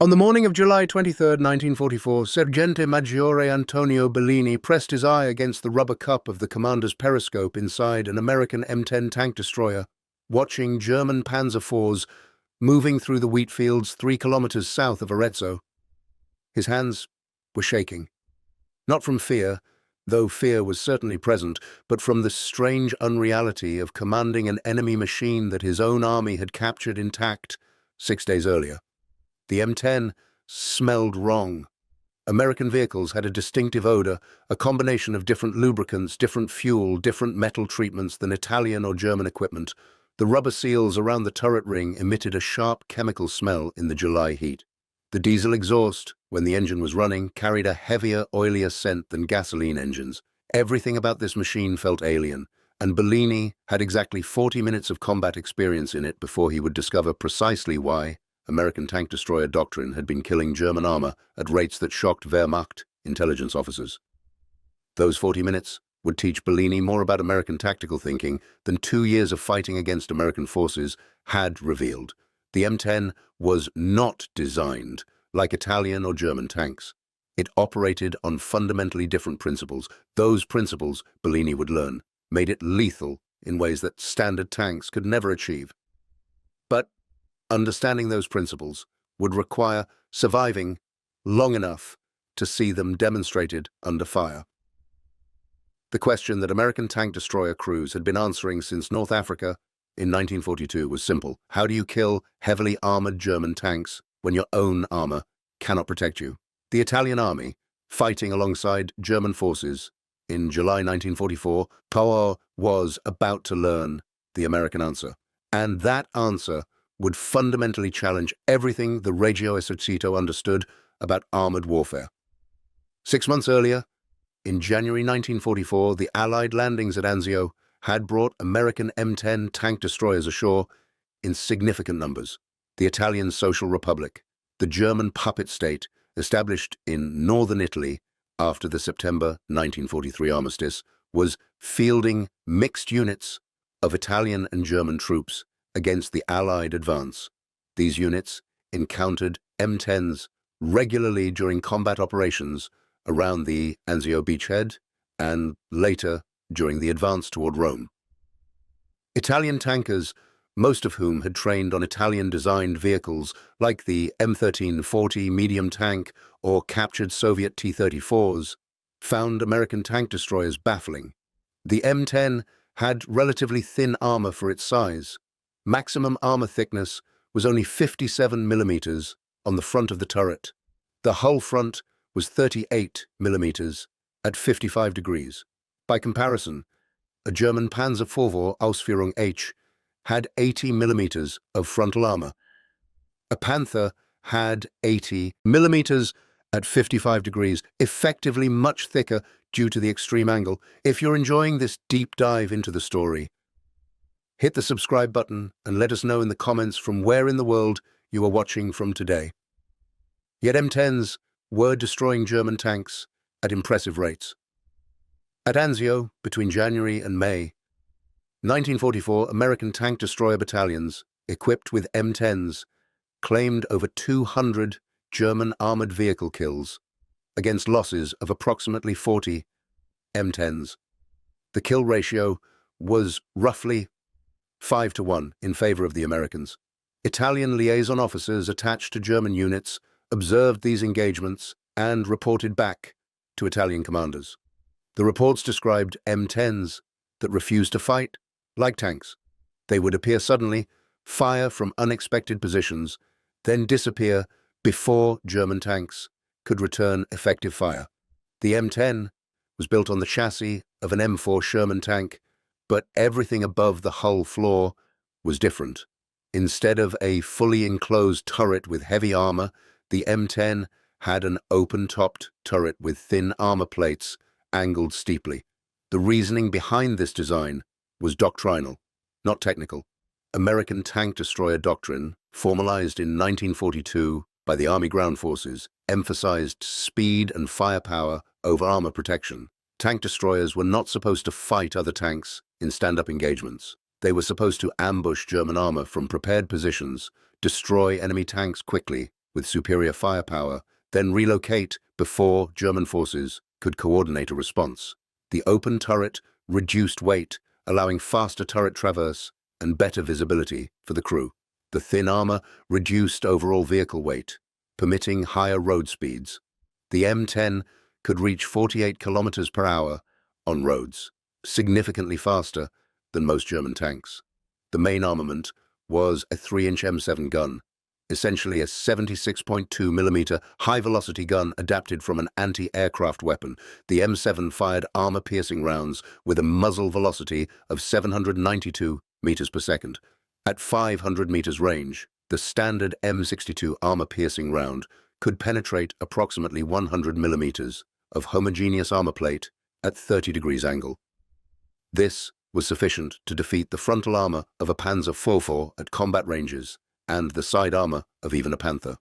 On the morning of July 23, 1944, Sergente Maggiore Antonio Bellini pressed his eye against the rubber cup of the commander's periscope inside an American M10 tank destroyer, watching German Panzer IVs moving through the wheat fields 3 kilometers south of Arezzo. His hands were shaking. Not from fear, though fear was certainly present, but from the strange unreality of commanding an enemy machine that his own army had captured intact 6 days earlier. The M10 smelled wrong. American vehicles had a distinctive odor, a combination of different lubricants, different fuel, different metal treatments than Italian or German equipment. The rubber seals around the turret ring emitted a sharp chemical smell in the July heat. The diesel exhaust, when the engine was running, carried a heavier, oilier scent than gasoline engines. Everything about this machine felt alien, and Bellini had exactly 40 minutes of combat experience in it before he would discover precisely why American tank destroyer doctrine had been killing German armor at rates that shocked Wehrmacht intelligence officers. Those 40 minutes would teach Bellini more about American tactical thinking than 2 years of fighting against American forces had revealed. The M10 was not designed like Italian or German tanks. It operated on fundamentally different principles. Those principles, Bellini would learn, made it lethal in ways that standard tanks could never achieve. But understanding those principles would require surviving long enough to see them demonstrated under fire. The question that American tank destroyer crews had been answering since North Africa in 1942 was simple. How do you kill heavily armored German tanks when your own armor cannot protect you? The Italian army, fighting alongside German forces in July 1944, Power was about to learn the American answer. And that answer would fundamentally challenge everything the Regio Esercito understood about armored warfare. 6 months earlier, in January 1944, the Allied landings at Anzio had brought American M10 tank destroyers ashore in significant numbers. The Italian Social Republic, the German puppet state established in northern Italy after the September 1943 armistice, was fielding mixed units of Italian and German troops against the Allied advance. These units encountered M10s regularly during combat operations around the Anzio beachhead and later during the advance toward Rome. Italian tankers, most of whom had trained on Italian-designed vehicles like the M1340 medium tank or captured Soviet T-34s, found American tank destroyers baffling. The M10 had relatively thin armor for its size. Maximum armor thickness was only 57 millimeters on the front of the turret. The hull front was 38 millimeters at 55 degrees. By comparison, a German Panzer IV Ausführung H had 80 millimeters of frontal armor. A Panther had 80 millimeters at 55 degrees, effectively much thicker due to the extreme angle. If you're enjoying this deep dive into the story, hit the subscribe button and let us know in the comments from where in the world you are watching from today. Yet M10s were destroying German tanks at impressive rates. At Anzio, between January and May 1944, American tank destroyer battalions, equipped with M10s, claimed over 200 German armored vehicle kills against losses of approximately 40 M10s. The kill ratio was roughly 5-1 in favor of the Americans. Italian liaison officers attached to German units observed these engagements and reported back to Italian commanders. The reports described M10s that refused to fight like tanks. They would appear suddenly, fire from unexpected positions, then disappear before German tanks could return effective fire. The M10 was built on the chassis of an M4 Sherman tank, but everything above the hull floor was different. Instead of a fully enclosed turret with heavy armor, the M10 had an open-topped turret with thin armor plates angled steeply. The reasoning behind this design was doctrinal, not technical. American tank destroyer doctrine, formalized in 1942 by the Army Ground Forces, emphasized speed and firepower over armor protection. Tank destroyers were not supposed to fight other tanks in stand-up engagements. They were supposed to ambush German armor from prepared positions, destroy enemy tanks quickly, with superior firepower, then relocate before German forces could coordinate a response. The open turret reduced weight, allowing faster turret traverse and better visibility for the crew. The thin armor reduced overall vehicle weight, permitting higher road speeds. The M10 could reach 48 kilometers per hour on roads, significantly faster than most German tanks. The main armament was a 3-inch M7 gun, essentially a 76.2mm high-velocity gun adapted from an anti-aircraft weapon. The M7 fired armor-piercing rounds with a muzzle velocity of 792 meters per second. At 500 meters range, the standard M62 armor-piercing round could penetrate approximately 100 millimeters of homogeneous armor plate at 30 degrees angle. This was sufficient to defeat the frontal armor of a Panzer IV at combat ranges and the side armor of even a Panther.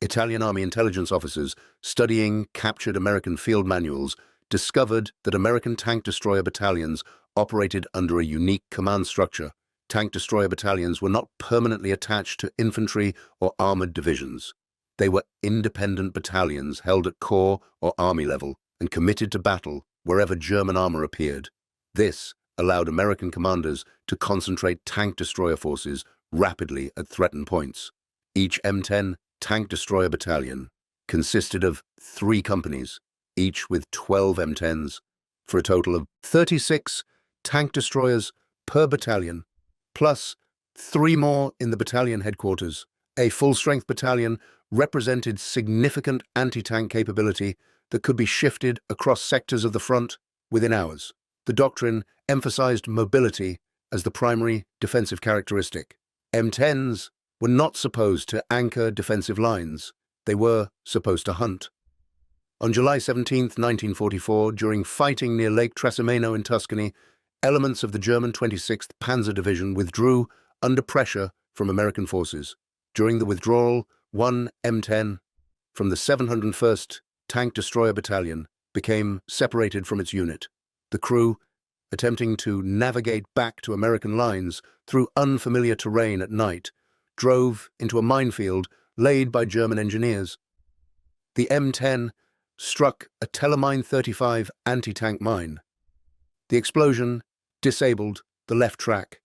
Italian Army intelligence officers studying captured American field manuals discovered that American tank destroyer battalions operated under a unique command structure. Tank destroyer battalions were not permanently attached to infantry or armored divisions. They were independent battalions held at corps or army level and committed to battle wherever German armor appeared. This allowed American commanders to concentrate tank destroyer forces rapidly at threatened points. Each M10 tank destroyer battalion consisted of 3 companies, each with 12 M10s, for a total of 36 tank destroyers per battalion, plus 3 more in the battalion headquarters. A full-strength battalion represented significant anti-tank capability that could be shifted across sectors of the front within hours. The doctrine emphasized mobility as the primary defensive characteristic. M10s were not supposed to anchor defensive lines. They were supposed to hunt. On July 17, 1944, during fighting near Lake Trasimeno in Tuscany, elements of the German 26th Panzer Division withdrew under pressure from American forces. During the withdrawal, one M10 from the 701st Tank Destroyer Battalion became separated from its unit. The crew, attempting to navigate back to American lines through unfamiliar terrain at night, drove into a minefield laid by German engineers. The M10 struck a Telemine 35 anti-tank mine. The explosion disabled the left track.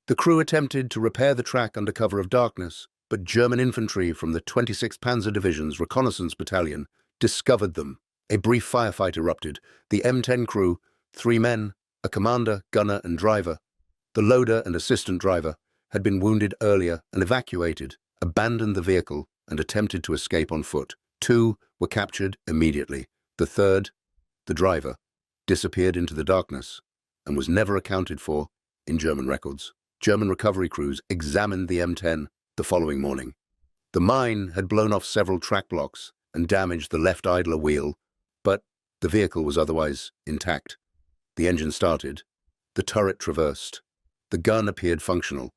The crew attempted to repair the track under cover of darkness, but German infantry from the 26th Panzer Division's reconnaissance battalion discovered them. A brief firefight erupted. The M10 crew, 3 men, a commander, gunner, and driver, the loader and assistant driver, had been wounded earlier and evacuated, abandoned the vehicle, and attempted to escape on foot. 2 were captured immediately. The third, the driver, disappeared into the darkness and was never accounted for in German records. German recovery crews examined the M10 the following morning. The mine had blown off several track blocks and damaged the left idler wheel, but the vehicle was otherwise intact. The engine started. The turret traversed. The gun appeared functional.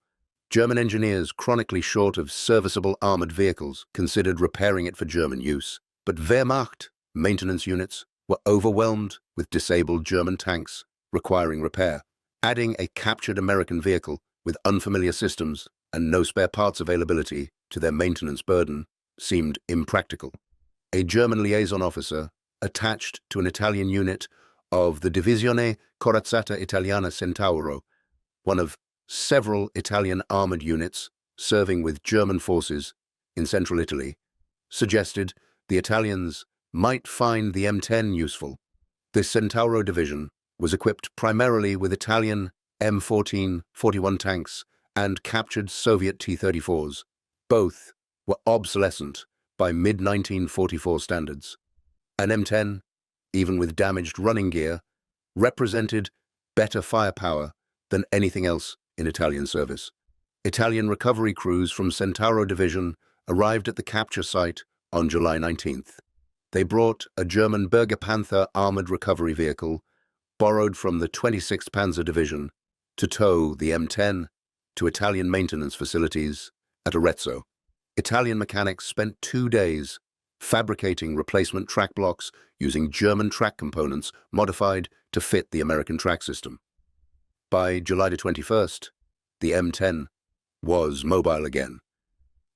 German engineers, chronically short of serviceable armored vehicles, considered repairing it for German use, but Wehrmacht maintenance units were overwhelmed with disabled German tanks requiring repair. Adding a captured American vehicle with unfamiliar systems and no spare parts availability to their maintenance burden seemed impractical. A German liaison officer attached to an Italian unit of the Divisione Corazzata Italiana Centauro, one of several Italian armored units serving with German forces in central Italy, suggested the Italians might find the M10 useful. This Centauro division was equipped primarily with Italian M14-41 tanks and captured Soviet T-34s. Both were obsolescent by mid-1944 standards. An M10, even with damaged running gear, represented better firepower than anything else in Italian service. Italian recovery crews from Centauro Division arrived at the capture site on July 19th. They brought a German Berger Panther armored recovery vehicle borrowed from the 26th Panzer Division to tow the M10 to Italian maintenance facilities at Arezzo. Italian mechanics spent 2 days fabricating replacement track blocks using German track components modified to fit the American track system. By July 21st, the M10 was mobile again.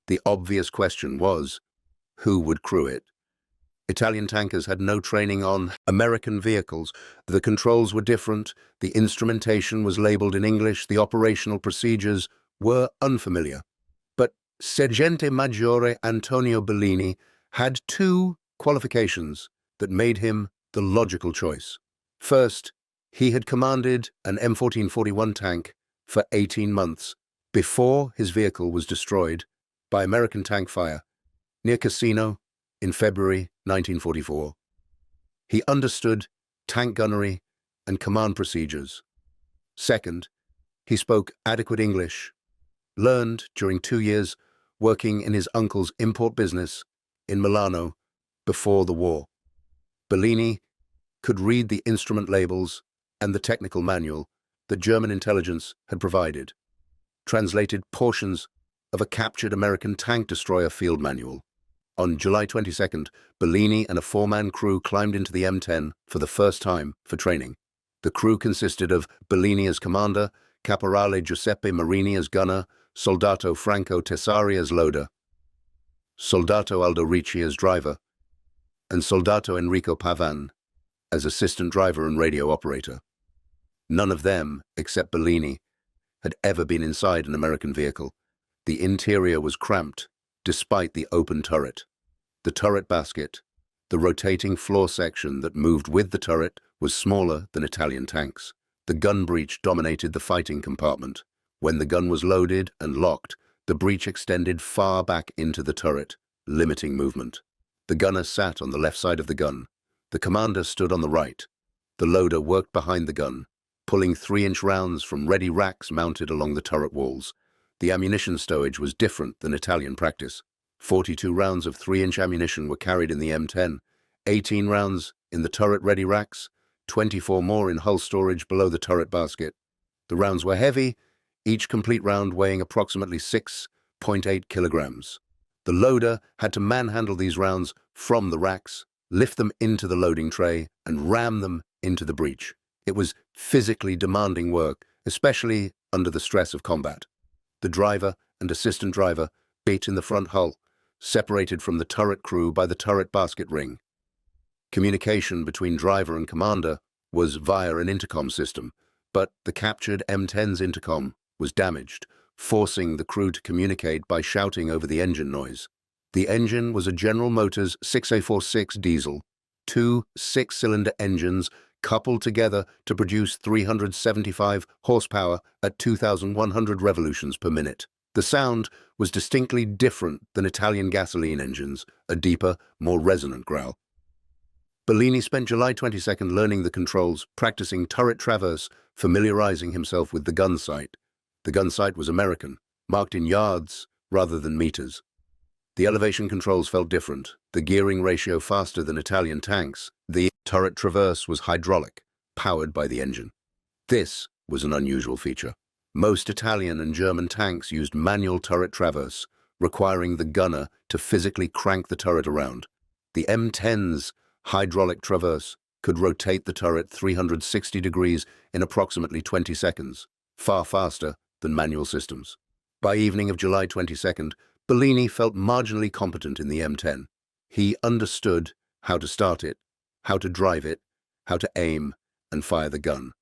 The obvious question was, who would crew it? Italian tankers had no training on American vehicles. The controls were different, the instrumentation was labeled in English, the operational procedures were unfamiliar. But Sergente Maggiore Antonio Bellini had two qualifications that made him the logical choice. First, he had commanded an M1441 tank for 18 months before his vehicle was destroyed by American tank fire near Cassino in February 1944. He understood tank gunnery and command procedures. Second, he spoke adequate English, learned during 2 years working in his uncle's import business in Milano before the war. Bellini could read the instrument labels and the technical manual that German intelligence had provided, translated portions of a captured American tank destroyer field manual. On July 22nd, Bellini and a four-man crew climbed into the M10 for the first time for training. The crew consisted of Bellini as commander, Caporale Giuseppe Marini as gunner, Soldato Franco Tessari as loader, Soldato Aldo Ricci as driver, and Soldato Enrico Pavan as assistant driver and radio operator. None of them, except Bellini, had ever been inside an American vehicle. The interior was cramped, despite the open turret. The turret basket, the rotating floor section that moved with the turret, was smaller than Italian tanks. The gun breech dominated the fighting compartment. When the gun was loaded and locked, the breech extended far back into the turret, limiting movement. The gunner sat on the left side of the gun. The commander stood on the right. The loader worked behind the gun, pulling 3-inch rounds from ready racks mounted along the turret walls. The ammunition stowage was different than Italian practice. 42 rounds of 3-inch ammunition were carried in the M10, 18 rounds in the turret-ready racks, 24 more in hull storage below the turret basket. The rounds were heavy, each complete round weighing approximately 6.8 kilograms. The loader had to manhandle these rounds from the racks, lift them into the loading tray, and ram them into the breech. It was physically demanding work, especially under the stress of combat. The driver and assistant driver beat in the front hull, separated from the turret crew by the turret basket ring. Communication between driver and commander was via an intercom system, but the captured M10's intercom was damaged, forcing the crew to communicate by shouting over the engine noise. The engine was a General Motors 6A46 diesel, two 6-cylinder engines coupled together to produce 375 horsepower at 2,100 revolutions per minute. The sound was distinctly different than Italian gasoline engines, a deeper, more resonant growl. Bellini spent July 22nd learning the controls, practicing turret traverse, familiarizing himself with the gun sight. The gun sight was American, marked in yards rather than meters. The elevation controls felt different, the gearing ratio faster than Italian tanks. The turret traverse was hydraulic, powered by the engine. This was an unusual feature. Most Italian and German tanks used manual turret traverse, requiring the gunner to physically crank the turret around. The M10's hydraulic traverse could rotate the turret 360 degrees in approximately 20 seconds, far faster than manual systems. By evening of July 22nd, Bellini felt marginally competent in the M10. He understood how to start it, how to drive it, how to aim and fire the gun.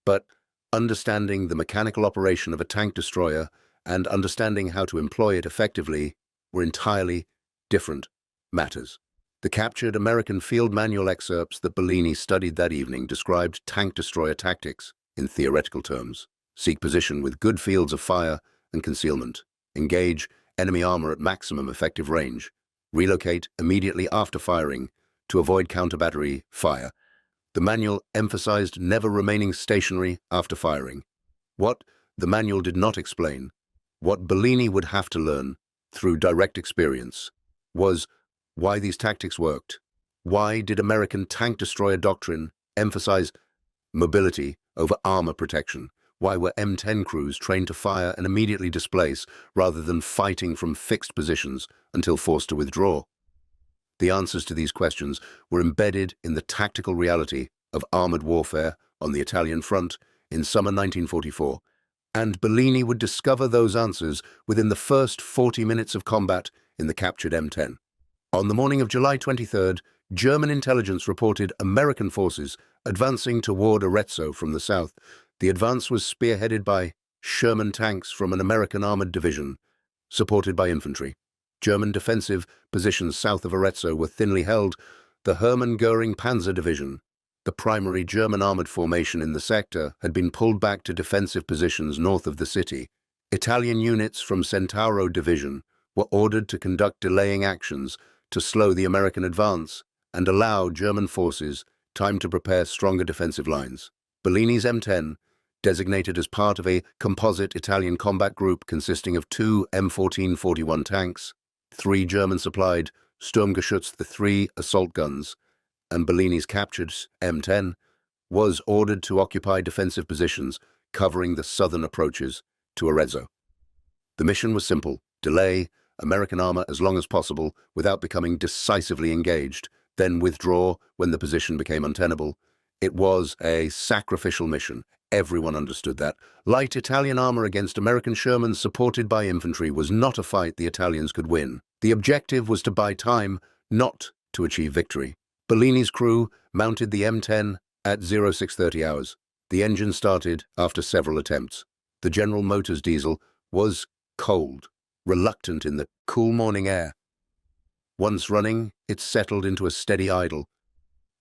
But understanding the mechanical operation of a tank destroyer and understanding how to employ it effectively were entirely different matters. The captured American field manual excerpts that Bellini studied that evening described tank destroyer tactics in theoretical terms. Seek position with good fields of fire and concealment. Engage enemy armor at maximum effective range. Relocate immediately after firing to avoid counter-battery fire. The manual emphasized never remaining stationary after firing. What the manual did not explain, what Bellini would have to learn through direct experience, was why these tactics worked. Why did American tank destroyer doctrine emphasize mobility over armor protection? Why were M10 crews trained to fire and immediately displace rather than fighting from fixed positions until forced to withdraw? The answers to these questions were embedded in the tactical reality of armored warfare on the Italian front in summer 1944 And Bellini would discover those answers within the first 40 minutes of combat in the captured M10. On the morning of July 23rd, German intelligence reported American forces advancing toward Arezzo from the south. The advance was spearheaded by Sherman tanks from an American armored division, supported by infantry. German defensive positions south of Arezzo were thinly held. The Hermann Göring Panzer Division, the primary German armored formation in the sector, had been pulled back to defensive positions north of the city. Italian units from Centauro Division were ordered to conduct delaying actions to slow the American advance and allow German forces time to prepare stronger defensive lines. Bellini's M10, designated as part of a composite Italian combat group consisting of 2 M1441 tanks, 3 German-supplied Sturmgeschütz, the 3 assault guns, and Bellini's captured M10, was ordered to occupy defensive positions covering the southern approaches to Arezzo. The mission was simple: delay American armor as long as possible without becoming decisively engaged, then withdraw when the position became untenable. It was a sacrificial mission. Everyone understood that. Light Italian armor against American Shermans supported by infantry was not a fight the Italians could win. The objective was to buy time, not to achieve victory. Bellini's crew mounted the M10 at 0630 hours. The engine started after several attempts. The General Motors diesel was cold, reluctant in the cool morning air. Once running, it settled into a steady idle.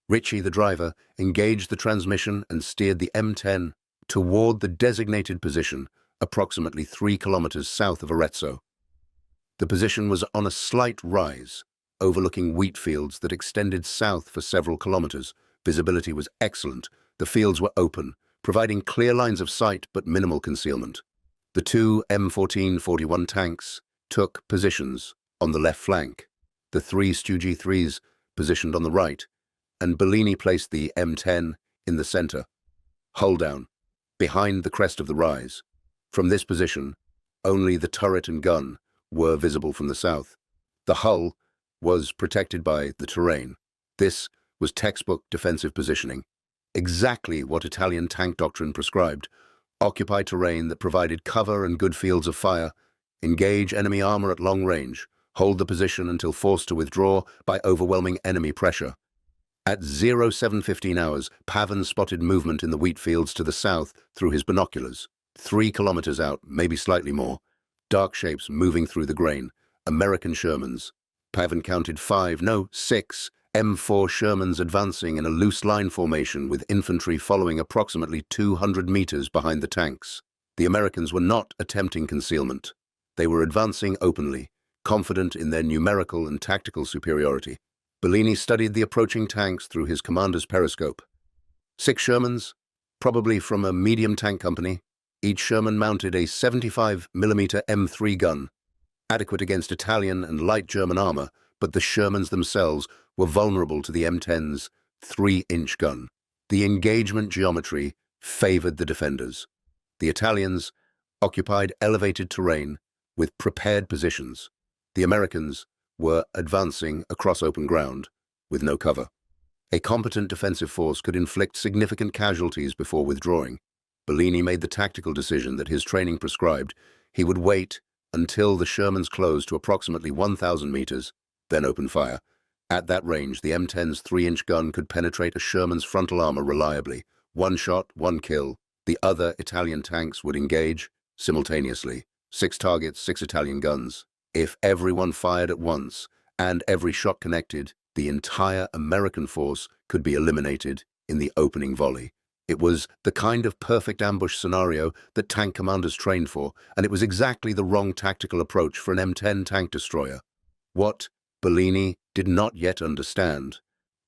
Ritchie, the driver, engaged the transmission and steered the M10 toward the designated position, approximately 3 kilometers south of Arezzo. The position was on a slight rise, overlooking wheat fields that extended south for several kilometers. Visibility was excellent. The fields were open, providing clear lines of sight but minimal concealment. The 2 M1441 tanks took positions on the left flank, the 3 Stu-G3s positioned on the right, and Bellini placed the M10 in the center, hull down, behind the crest of the rise. From this position, only the turret and gun were visible from the south. The hull was protected by the terrain. This was textbook defensive positioning, exactly what Italian tank doctrine prescribed. Occupy terrain that provided cover and good fields of fire, engage enemy armor at long range, hold the position until forced to withdraw by overwhelming enemy pressure. At 0715 hours, Pavan spotted movement in the wheat fields to the south through his binoculars. 3 kilometers out, maybe slightly more. Dark shapes moving through the grain. American Shermans. Pavan counted 6 M4 Shermans advancing in a loose line formation with infantry following approximately 200 meters behind the tanks. The Americans were not attempting concealment. They were advancing openly, confident in their numerical and tactical superiority. Bellini studied the approaching tanks through his commander's periscope. 6 Shermans, probably from a medium tank company. Each Sherman mounted a 75mm M3 gun, adequate against Italian and light German armor, but the Shermans themselves were vulnerable to the M10's 3-inch gun. The engagement geometry favored the defenders. The Italians occupied elevated terrain with prepared positions. The Americans were advancing across open ground with no cover. A competent defensive force could inflict significant casualties before withdrawing. Bellini made the tactical decision that his training prescribed. He would wait until the Shermans closed to approximately 1,000 meters, then open fire. At that range, the M10's 3-inch gun could penetrate a Sherman's frontal armor reliably. 1 shot, 1 kill. The other Italian tanks would engage simultaneously. 6 targets, 6 Italian guns. If everyone fired at once and every shot connected, the entire American force could be eliminated in the opening volley. It was the kind of perfect ambush scenario that tank commanders trained for, and it was exactly the wrong tactical approach for an M10 tank destroyer. What Bellini did not yet understand,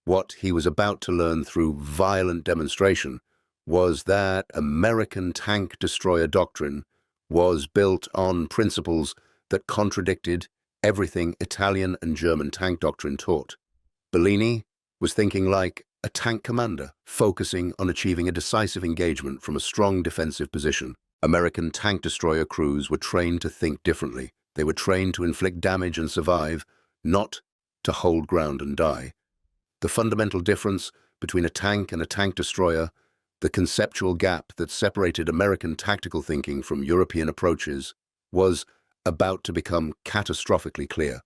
what he was about to learn through violent demonstration, was that American tank destroyer doctrine was built on principles that contradicted everything Italian and German tank doctrine taught. Bellini was thinking like a tank commander, focusing on achieving a decisive engagement from a strong defensive position. American tank destroyer crews were trained to think differently. They were trained to inflict damage and survive, not to hold ground and die. The fundamental difference between a tank and a tank destroyer, The conceptual gap that separated American tactical thinking from European approaches was about to become catastrophically clear,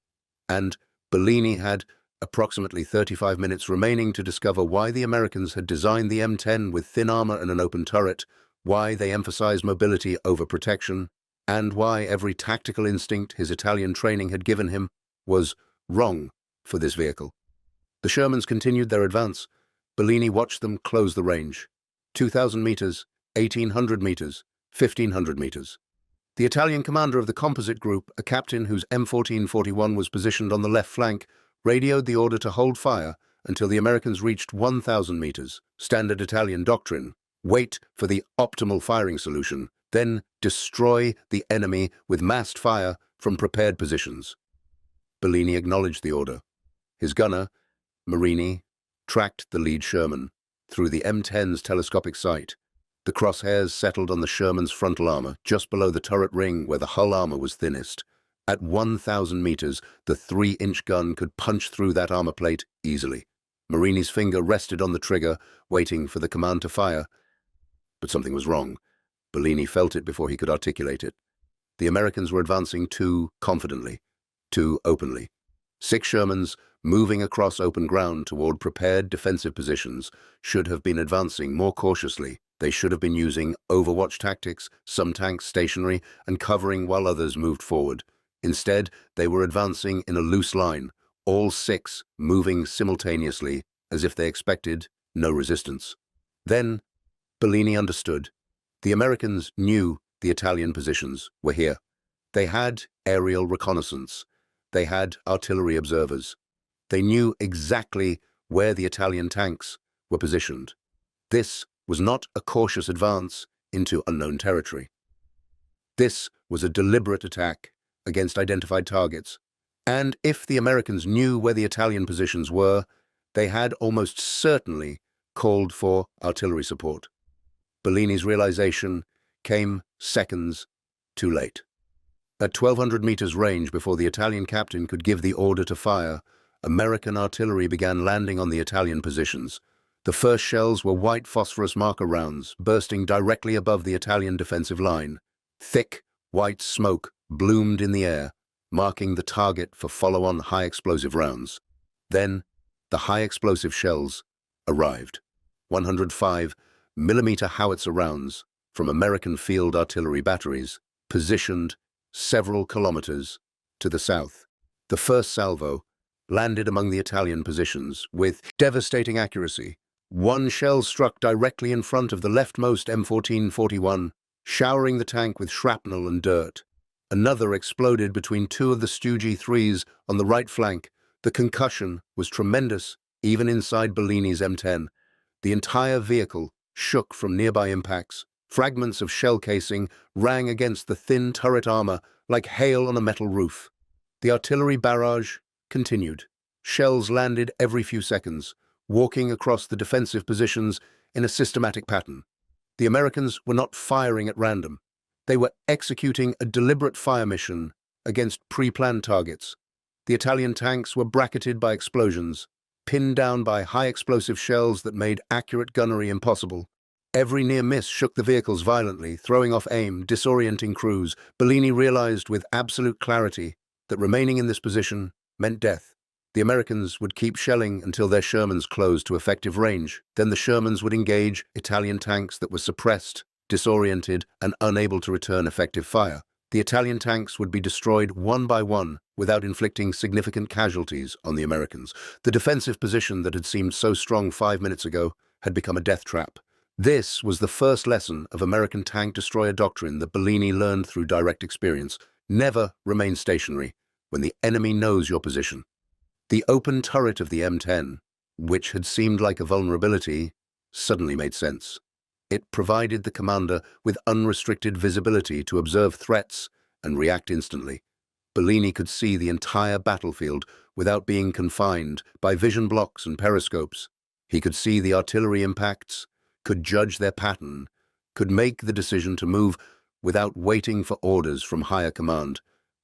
and Bellini had approximately 35 minutes remaining to discover why the Americans had designed the M10 with thin armor and an open turret, why they emphasized mobility over protection, and why every tactical instinct his Italian training had given him was wrong for this vehicle. The Shermans continued their advance. Bellini watched them close the range. 2,000 meters, 1,800 meters, 1,500 meters. The Italian commander of the composite group, a captain whose M1441 was positioned on the left flank, radioed the order to hold fire until the Americans reached 1,000 meters. Standard Italian doctrine: wait for the optimal firing solution, then destroy the enemy with massed fire from prepared positions. Bellini acknowledged the order. His gunner, Marini, tracked the lead Sherman through the M10's telescopic sight. The crosshairs settled on the Sherman's frontal armor, just below the turret ring where the hull armor was thinnest. At 1,000 meters, the 3-inch gun could punch through that armor plate easily. Marini's finger rested on the trigger, waiting for the command to fire. But something was wrong. Bellini felt it before he could articulate it. The Americans were advancing too confidently, too openly. 6 Shermans, moving across open ground toward prepared defensive positions, should have been advancing more cautiously. They should have been using overwatch tactics, some tanks stationary and covering while others moved forward. Instead, they were advancing in a loose line, all 6 moving simultaneously as if they expected no resistance. Then, Bellini understood. The Americans knew the Italian positions were here. They had aerial reconnaissance. They had artillery observers. They knew exactly where the Italian tanks were positioned. This was not a cautious advance into unknown territory. This was a deliberate attack against identified targets, and if the Americans knew where the Italian positions were, they had almost certainly called for artillery support. Bellini's realization came seconds too late. At 1,200 meters range before the Italian captain could give the order to fire, American artillery began landing on the Italian positions. The first shells were white phosphorus marker rounds, bursting directly above the Italian defensive line. Thick, white smoke bloomed in the air, marking the target for follow-on high-explosive rounds. Then, the high-explosive shells arrived. 105mm howitzer rounds from American field artillery batteries, positioned several kilometers to the south. The first salvo landed among the Italian positions with devastating accuracy. One shell struck directly in front of the leftmost M1441, showering the tank with shrapnel and dirt. Another exploded between 2 of the Stu G3s on the right flank. The concussion was tremendous, even inside Bellini's M10. The entire vehicle shook from nearby impacts. Fragments of shell casing rang against the thin turret armor like hail on a metal roof. The artillery barrage continued. Shells landed every few seconds, walking across the defensive positions in a systematic pattern. The Americans were not firing at random. They were executing a deliberate fire mission against pre-planned targets. The Italian tanks were bracketed by explosions, pinned down by high-explosive shells that made accurate gunnery impossible. Every near miss shook the vehicles violently, throwing off aim, disorienting crews. Bellini realized with absolute clarity that remaining in this position meant death. The Americans would keep shelling until their Shermans closed to effective range. Then the Shermans would engage Italian tanks that were suppressed, disoriented, and unable to return effective fire. The Italian tanks would be destroyed one by one without inflicting significant casualties on the Americans. The defensive position that had seemed so strong 5 minutes ago had become a death trap. This was the first lesson of American tank destroyer doctrine that Bellini learned through direct experience. Never remain stationary when the enemy knows your position. The open turret of the M10, which had seemed like a vulnerability, suddenly made sense. It provided the commander with unrestricted visibility to observe threats and react instantly. Bellini could see the entire battlefield without being confined by vision blocks and periscopes. He could see the artillery impacts, could judge their pattern, could make the decision to move without waiting for orders from higher command.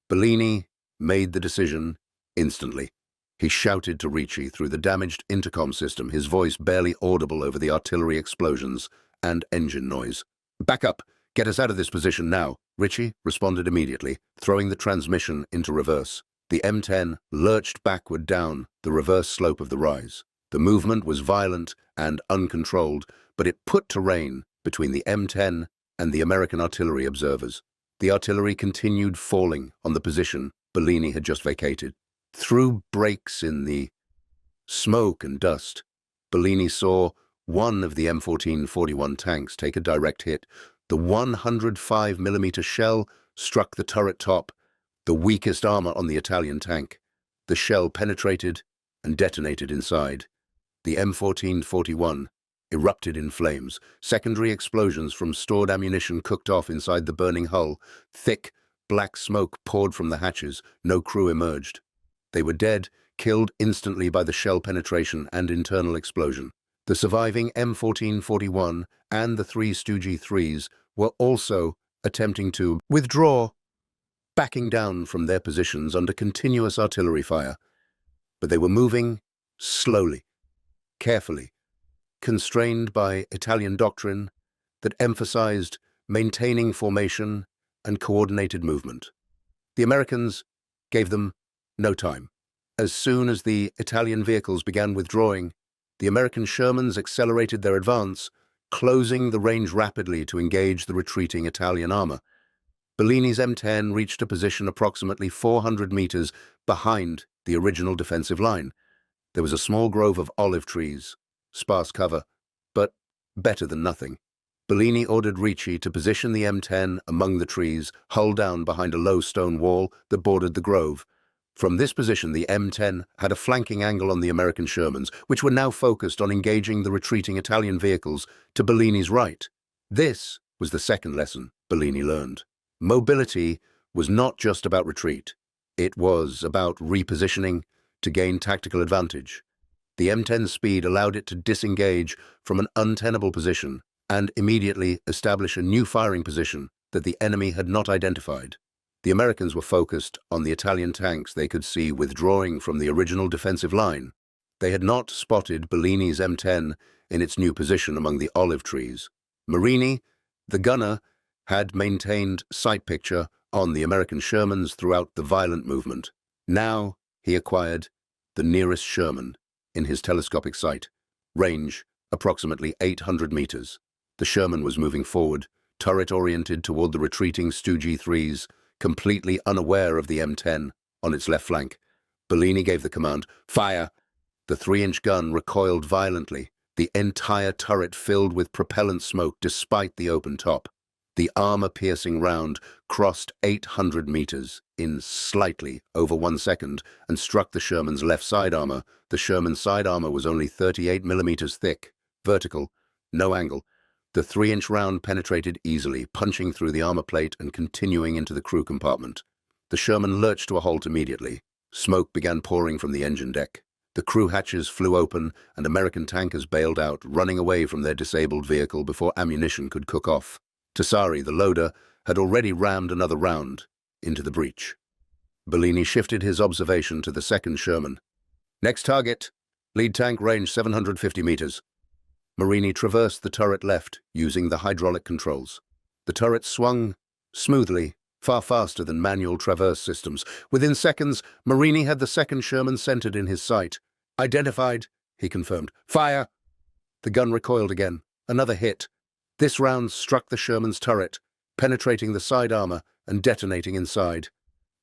Bellini made the decision instantly. He shouted to Ricci through the damaged intercom system, his voice barely audible over the artillery explosions. and engine noise. "Back up! Get us out of this position now!" Ritchie responded immediately, throwing the transmission into reverse. The M10 lurched backward down the reverse slope of the rise. The movement was violent and uncontrolled, but it put terrain between the M10 and the American artillery observers. The artillery continued falling on the position Bellini had just vacated. Through breaks in the smoke and dust, Bellini saw one of the M1441 tanks take a direct hit. The 105mm shell struck the turret top, the weakest armor on the Italian tank. The shell penetrated and detonated inside. The M1441 erupted in flames. Secondary explosions from stored ammunition cooked off inside the burning hull. Thick, black smoke poured from the hatches. No crew emerged. They were dead, killed instantly by the shell penetration and internal explosion. The surviving M1441 and the three Stoogie 3s were also attempting to withdraw, backing down from their positions under continuous artillery fire. But they were moving slowly, carefully, constrained by Italian doctrine that emphasized maintaining formation and coordinated movement. The Americans gave them no time. As soon as the Italian vehicles began withdrawing, the American Shermans accelerated their advance, closing the range rapidly to engage the retreating Italian armor. Bellini's M10 reached a position approximately 400 meters behind the original defensive line. There was a small grove of olive trees, sparse cover, but better than nothing. Bellini ordered Ricci to position the M10 among the trees, hull down behind a low stone wall that bordered the grove. From this position, the M10 had a flanking angle on the American Shermans, which were now focused on engaging the retreating Italian vehicles to Bellini's right. This was the second lesson Bellini learned. Mobility was not just about retreat. It was about repositioning to gain tactical advantage. The M10's speed allowed it to disengage from an untenable position and immediately establish a new firing position that the enemy had not identified. The Americans were focused on the Italian tanks they could see withdrawing from the original defensive line. They had not spotted Bellini's M10 in its new position among the olive trees. Marini, the gunner, had maintained sight picture on the American Shermans throughout the violent movement. Now he acquired the nearest Sherman in his telescopic sight, range approximately 800 meters. The Sherman was moving forward, turret-oriented toward the retreating Stoogie 3s, completely unaware of the M10 on its left flank. Bellini gave the command, "Fire!" The 3-inch gun recoiled violently, the entire turret filled with propellant smoke despite the open top. The armor-piercing round crossed 800 meters in slightly over 1 second and struck the Sherman's left side armor. The Sherman's side armor was only 38 millimeters thick, vertical, no angle. The 3-inch round penetrated easily, punching through the armor plate and continuing into the crew compartment. The Sherman lurched to a halt immediately. Smoke began pouring from the engine deck. The crew hatches flew open and American tankers bailed out, running away from their disabled vehicle before ammunition could cook off. Tassari, the loader, had already rammed another round into the breach. Bellini shifted his observation to the second Sherman. "Next target, lead tank range 750 meters. Marini traversed the turret left, using the hydraulic controls. The turret swung smoothly, far faster than manual traverse systems. Within seconds, Marini had the second Sherman centered in his sight. "Identified," he confirmed. "Fire!" The gun recoiled again. Another hit. This round struck the Sherman's turret, penetrating the side armor and detonating inside.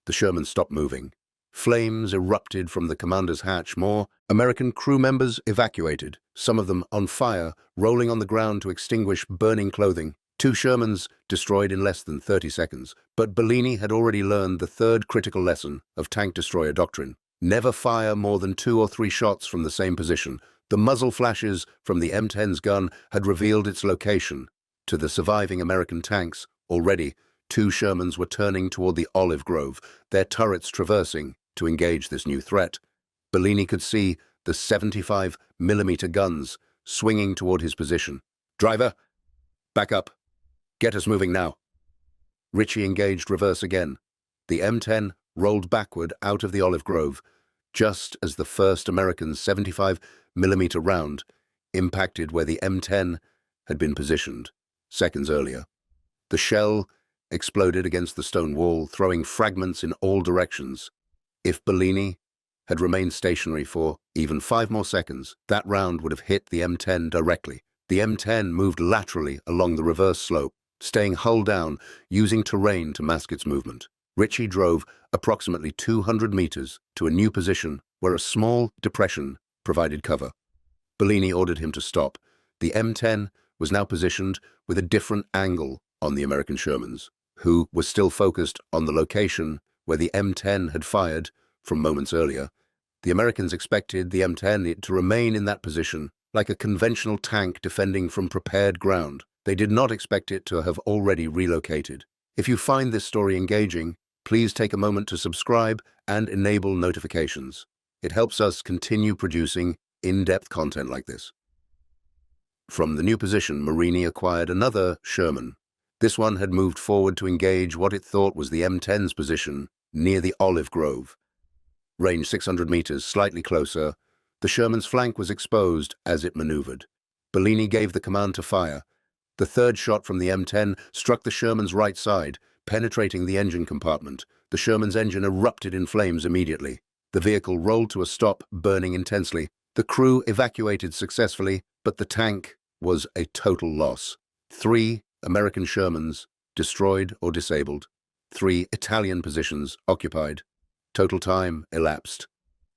The Sherman stopped moving. Flames erupted from the commander's hatch. More American crew members evacuated, some of them on fire, rolling on the ground to extinguish burning clothing. 2 Shermans destroyed in less than 30 seconds. But Bellini had already learned the third critical lesson of tank destroyer doctrine. Never fire more than 2 or 3 shots from the same position. The muzzle flashes from the M10's gun had revealed its location. To the surviving American tanks, already 2 Shermans were turning toward the olive grove, their turrets traversing to engage this new threat. Bellini could see the 75mm guns swinging toward his position. "Driver, back up. Get us moving now." Ritchie engaged reverse again. The M10 rolled backward out of the olive grove, just as the first American 75mm round impacted where the M10 had been positioned seconds earlier. The shell exploded against the stone wall, throwing fragments in all directions. If Bellini had remained stationary for even 5 more seconds, that round would have hit the M10 directly. The M10 moved laterally along the reverse slope, staying hull down, using terrain to mask its movement. Ritchie drove approximately 200 meters to a new position where a small depression provided cover. Bellini ordered him to stop. The M10 was now positioned with a different angle on the American Shermans, who was still focused on the location where the M10 had fired from moments earlier. The Americans expected the M10 to remain in that position, like a conventional tank defending from prepared ground. They did not expect it to have already relocated. If you find this story engaging, please take a moment to subscribe and enable notifications. It helps us continue producing in-depth content like this. From the new position, Marini acquired another Sherman. This one had moved forward to engage what it thought was the M10's position near the olive grove. Range 600 meters, slightly closer, the Sherman's flank was exposed as it maneuvered. Bellini gave the command to fire. The third shot from the M10 struck the Sherman's right side, penetrating the engine compartment. The Sherman's engine erupted in flames immediately. The vehicle rolled to a stop, burning intensely. The crew evacuated successfully, but the tank was a total loss. 3 American Shermans destroyed or disabled. 3 Italian positions occupied. Total time elapsed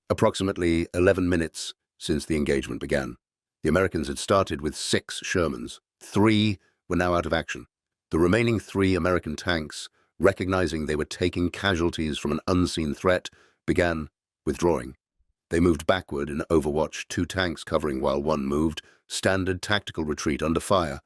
approximately 11 minutes since the engagement began. The Americans had started with 6 Shermans. 3 were now out of action. The remaining 3 American tanks, recognizing they were taking casualties from an unseen threat, began withdrawing. They moved backward in overwatch, 2 tanks covering while 1 moved, standard tactical retreat under fire.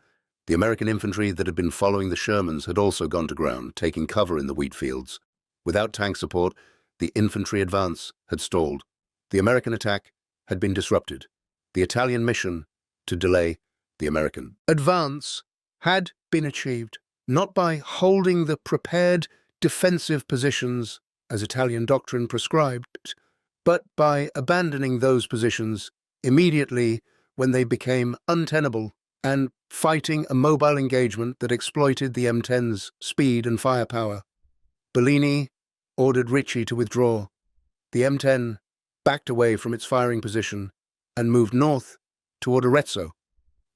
The American infantry that had been following the Shermans had also gone to ground, taking cover in the wheat fields. Without tank support, the infantry advance had stalled. The American attack had been disrupted. The Italian mission to delay the American advance had been achieved, not by holding the prepared defensive positions as Italian doctrine prescribed, but by abandoning those positions immediately when they became untenable and fighting a mobile engagement that exploited the M10's speed and firepower. Bellini ordered Ritchie to withdraw. The M10 backed away from its firing position and moved north toward Arezzo.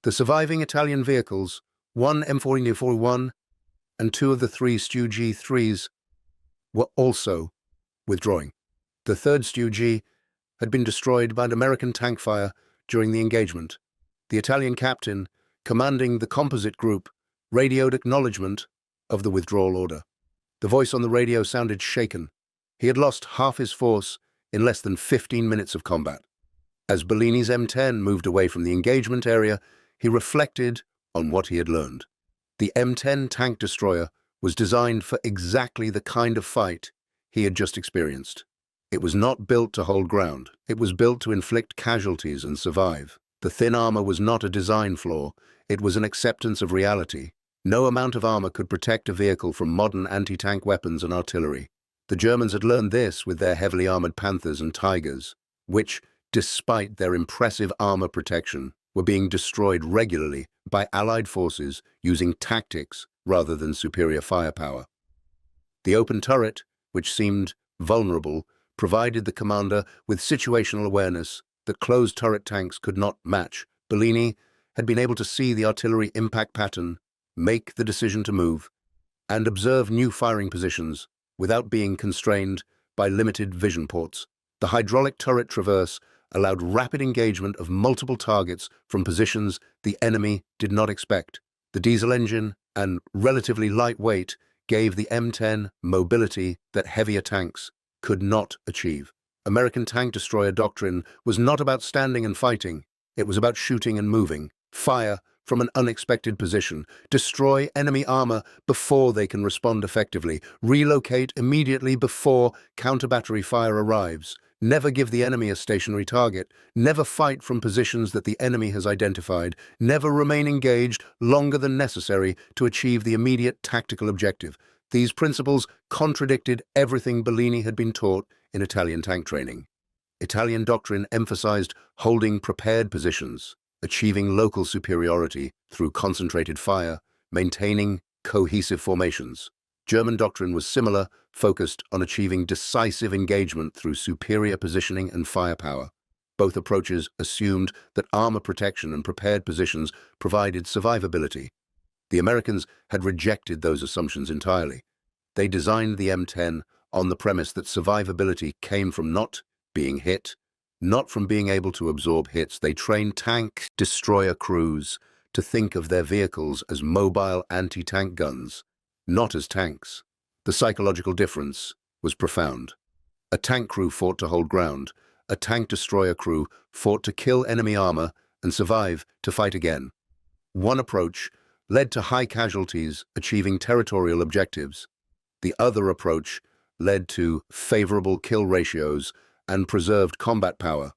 The surviving Italian vehicles, 1 M4041 and 2 of the 3 Stu G3s, were also withdrawing. The third Stu G had been destroyed by an American tank fire during the engagement. The Italian captain, commanding the composite group, radioed acknowledgement of the withdrawal order. The voice on the radio sounded shaken. He had lost half his force in less than 15 minutes of combat. As Bellini's M10 moved away from the engagement area, he reflected on what he had learned. The M10 tank destroyer was designed for exactly the kind of fight he had just experienced. It was not built to hold ground. It was built to inflict casualties and survive. The thin armor was not a design flaw. It was an acceptance of reality. No amount of armor could protect a vehicle from modern anti-tank weapons and artillery. The Germans had learned this with their heavily armored Panthers and Tigers, which, despite their impressive armor protection, were being destroyed regularly by Allied forces using tactics rather than superior firepower. The open turret, which seemed vulnerable, provided the commander with situational awareness that closed turret tanks could not match. Bellini had been able to see the artillery impact pattern, make the decision to move, and observe new firing positions without being constrained by limited vision ports. The hydraulic turret traverse allowed rapid engagement of multiple targets from positions the enemy did not expect. The diesel engine and relatively light weight gave the M10 mobility that heavier tanks could not achieve. American tank destroyer doctrine was not about standing and fighting. It was about shooting and moving. Fire from an unexpected position. Destroy enemy armor before they can respond effectively. Relocate immediately before counter-battery fire arrives. Never give the enemy a stationary target. Never fight from positions that the enemy has identified. Never remain engaged longer than necessary to achieve the immediate tactical objective. These principles contradicted everything Bellini had been taught in Italian tank training. Italian doctrine emphasized holding prepared positions. achieving local superiority through concentrated fire, maintaining cohesive formations. German doctrine was similar, focused on achieving decisive engagement through superior positioning and firepower. Both approaches assumed that armor protection and prepared positions provided survivability. The Americans had rejected those assumptions entirely. They designed the M10 on the premise that survivability came from not being hit, not from being able to absorb hits. They trained tank destroyer crews to think of their vehicles as mobile anti-tank guns, not as tanks. The psychological difference was profound. A tank crew fought to hold ground. A tank destroyer crew fought to kill enemy armor and survive to fight again. One approach led to high casualties, achieving territorial objectives. The other approach led to favorable kill ratios and preserved combat power.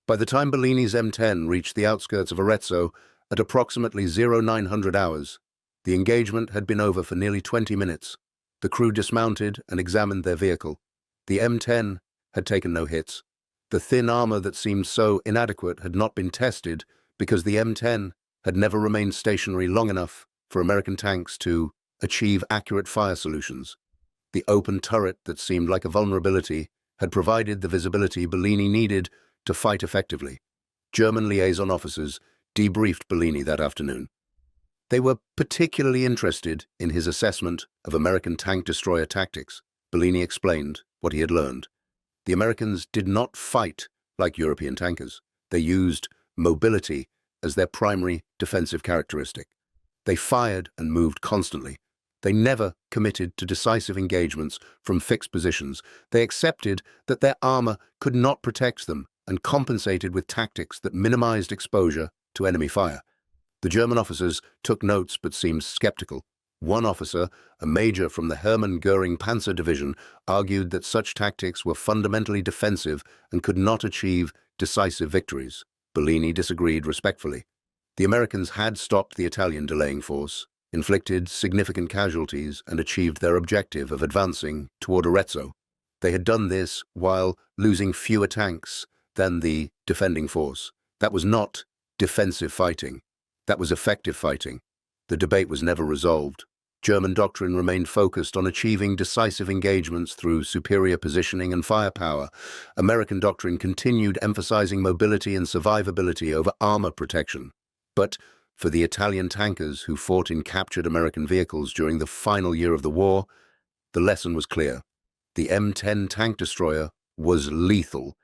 By the time Bellini's M10 reached the outskirts of Arezzo at approximately 0900 hours, the engagement had been over for nearly 20 minutes. The crew dismounted and examined their vehicle. The M10 had taken no hits. The thin armor that seemed so inadequate had not been tested because the M10 had never remained stationary long enough for American tanks to achieve accurate fire solutions. The open turret that seemed like a vulnerability had provided the visibility Bellini needed to fight effectively. German liaison officers debriefed Bellini that afternoon. They were particularly interested in his assessment of American tank destroyer tactics. Bellini explained what he had learned. The Americans did not fight like European tankers. They used mobility as their primary defensive characteristic. They fired and moved constantly. They never committed to decisive engagements from fixed positions. They accepted that their armor could not protect them and compensated with tactics that minimized exposure to enemy fire. The German officers took notes but seemed skeptical. One officer, a major from the German Panzer Division, argued that such tactics were fundamentally defensive and could not achieve decisive victories. Bellini disagreed respectfully. The Americans had stopped the Italian delaying force, inflicted significant casualties, and achieved their objective of advancing toward Arezzo. They had done this while losing fewer tanks than the defending force. That was not defensive fighting. That was effective fighting. The debate was never resolved. German doctrine remained focused on achieving decisive engagements through superior positioning and firepower. American doctrine continued emphasizing mobility and survivability over armor protection. But for the Italian tankers who fought in captured American vehicles during the final year of the war, the lesson was clear. The M10 tank destroyer was lethal,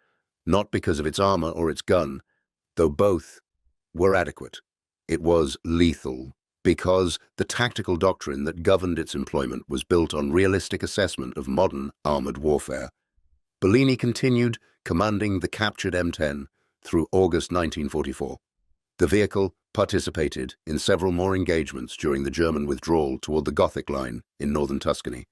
not because of its armor or its gun, though both were adequate. It was lethal because the tactical doctrine that governed its employment was built on realistic assessment of modern armored warfare. Bellini continued commanding the captured M10 through August 1944. The vehicle participated in several more engagements during the German withdrawal toward the Gothic Line in northern Tuscany.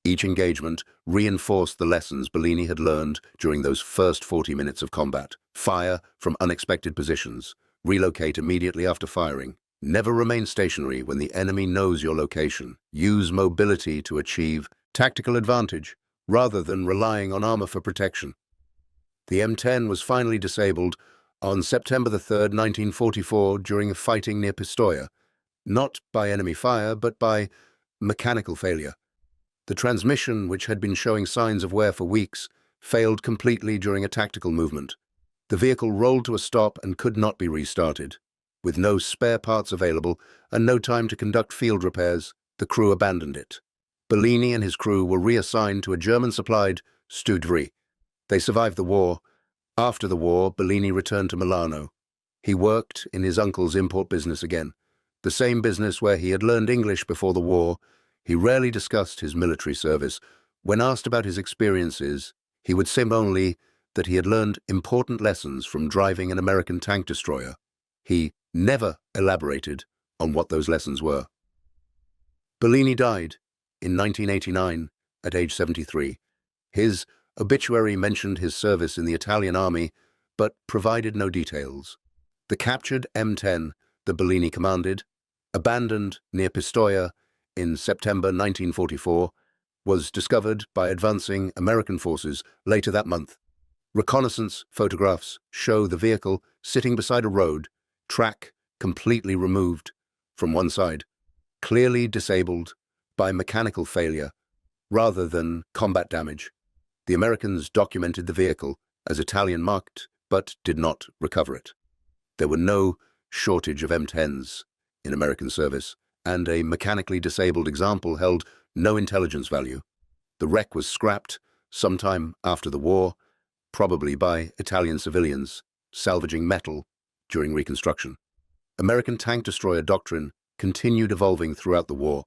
Each engagement reinforced the lessons Bellini had learned during those first 40 minutes of combat. Fire from unexpected positions, relocate immediately after firing, never remain stationary when the enemy knows your location, use mobility to achieve tactical advantage rather than relying on armor for protection. The M10 was finally disabled on September 3, 1944, during a fighting near Pistoia, not by enemy fire but by mechanical failure. The transmission, which had been showing signs of wear for weeks, failed completely during a tactical movement. The vehicle rolled to a stop and could not be restarted. With no spare parts available and no time to conduct field repairs, the crew abandoned it. Bellini and his crew were reassigned to a German-supplied Studry. They survived the war. After the war, Bellini returned to Milano. He worked in his uncle's import business again, the same business where he had learned English before the war. He rarely discussed his military service. When asked about his experiences, he would say only that he had learned important lessons from driving an American tank destroyer. He never elaborated on what those lessons were. Bellini died in 1989 at age 73. His obituary mentioned his service in the Italian army, but provided no details. The captured M10 that Bellini commanded, abandoned near Pistoia in September 1944, was discovered by advancing American forces later that month. Reconnaissance photographs show the vehicle sitting beside a road, track completely removed from one side, clearly disabled by mechanical failure rather than combat damage. The Americans documented the vehicle as Italian marked, but did not recover it. There were no shortage of M10s in American service, and a mechanically disabled example held no intelligence value. The wreck was scrapped sometime after the war, probably by Italian civilians salvaging metal during reconstruction. American tank destroyer doctrine continued evolving throughout the war.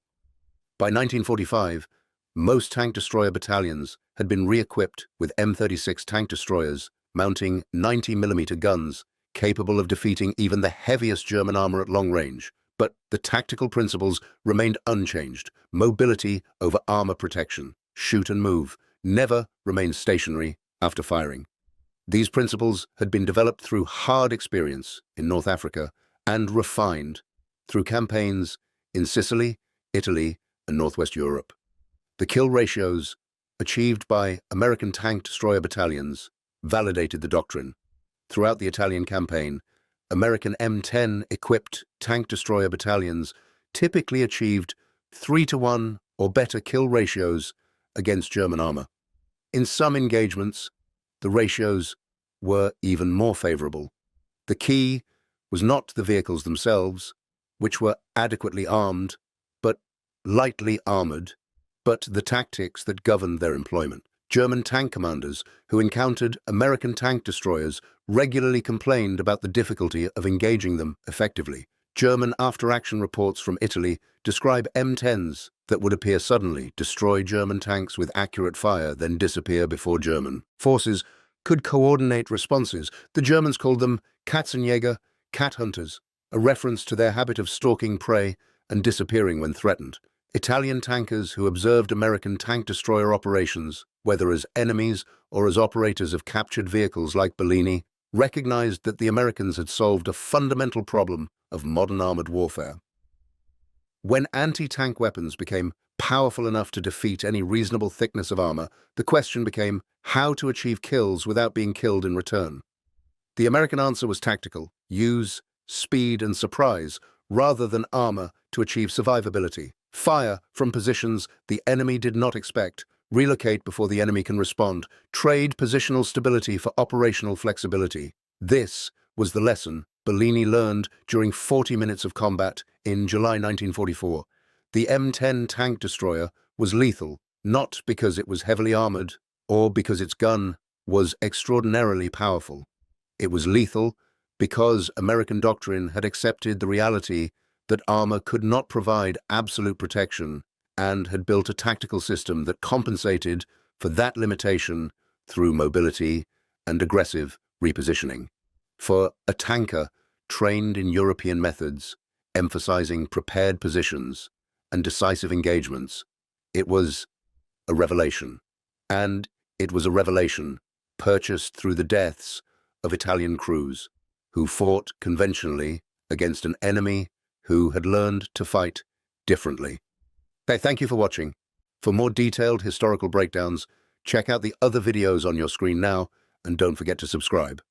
By 1945, most tank destroyer battalions had been re-equipped with M36 tank destroyers mounting 90mm guns capable of defeating even the heaviest German armor at long range. But the tactical principles remained unchanged. Mobility over armor protection, shoot and move, never remain stationary after firing. These principles had been developed through hard experience in North Africa and refined through campaigns in Sicily, Italy, and Northwest Europe. The kill ratios achieved by American tank destroyer battalions validated the doctrine. Throughout the Italian campaign, American M10 equipped tank destroyer battalions typically achieved 3-to-1 or better kill ratios against German armor. In some engagements, the ratios were even more favorable. The key was not the vehicles themselves, which were adequately armed, but lightly armored, but the tactics that governed their employment. German tank commanders who encountered American tank destroyers regularly complained about the difficulty of engaging them effectively. German after-action reports from Italy describe M10s that would appear suddenly, destroy German tanks with accurate fire, then disappear before German forces could coordinate responses. The Germans called them Katzenjäger, cat hunters, a reference to their habit of stalking prey and disappearing when threatened. Italian tankers who observed American tank destroyer operations, whether as enemies or as operators of captured vehicles like Bellini, recognized that the Americans had solved a fundamental problem of modern armored warfare. When anti-tank weapons became powerful enough to defeat any reasonable thickness of armor, the question became how to achieve kills without being killed in return. The American answer was tactical: use speed and surprise rather than armor to achieve survivability. Fire from positions the enemy did not expect, relocate before the enemy can respond, trade positional stability for operational flexibility. This was the lesson Bellini learned during 40 minutes of combat in July 1944. The M10 tank destroyer was lethal, not because it was heavily armored or because its gun was extraordinarily powerful. It was lethal because American doctrine had accepted the reality that armor could not provide absolute protection and had built a tactical system that compensated for that limitation through mobility and aggressive repositioning. For a tanker trained in European methods, emphasizing prepared positions and decisive engagements, it was a revelation. And it was a revelation purchased through the deaths of Italian crews who fought conventionally against an enemy who had learned to fight differently. Thank you for watching. For more detailed historical breakdowns, check out the other videos on your screen now, and don't forget to subscribe.